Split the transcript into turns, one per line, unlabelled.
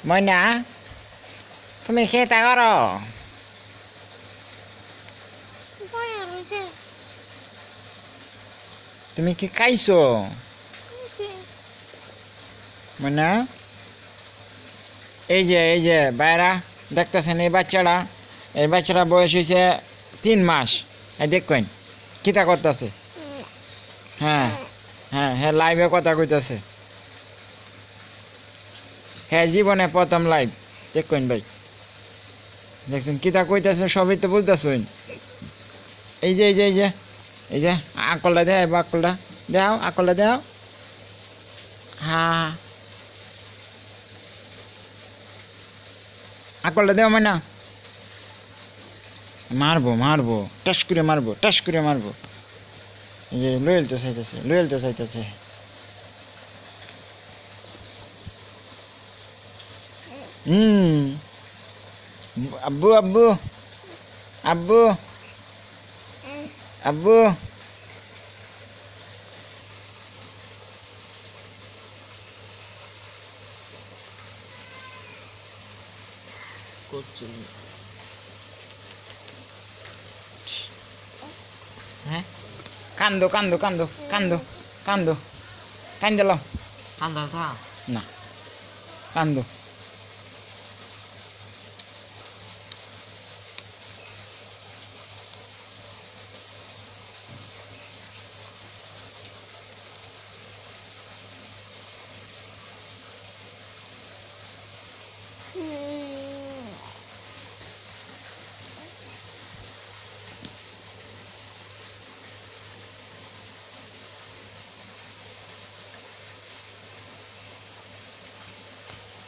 ময়না তুমি খেতা করো তুমি কি খাইছো ময়না এই যে বাইরা দেখতেছেন এই বাচ্চাটা বয়স হয়েছে 3 মাস এই দেখবেন কিতা করতেছে হ্যাঁ হ্যাঁ হ্যাঁ লাইভে কথা কইতাছে হ্যাঁ জীবনে প্রথম লাইভ দেখবেন ভাই দেখছেন কিতা কইতাছে সবই তো বুঝতেছেন এই যে আকলটা দেয় আকলটা দেও আকলটা দেও হ্যাঁ আকলটা দেও মানে মারবো টাস করে মারবো এই যে লয়েল তো চাইতেছে আব্বু আব্বু আব্বু আব্বু হ্যাঁ কান্দো কান্দিলাম না কান্দো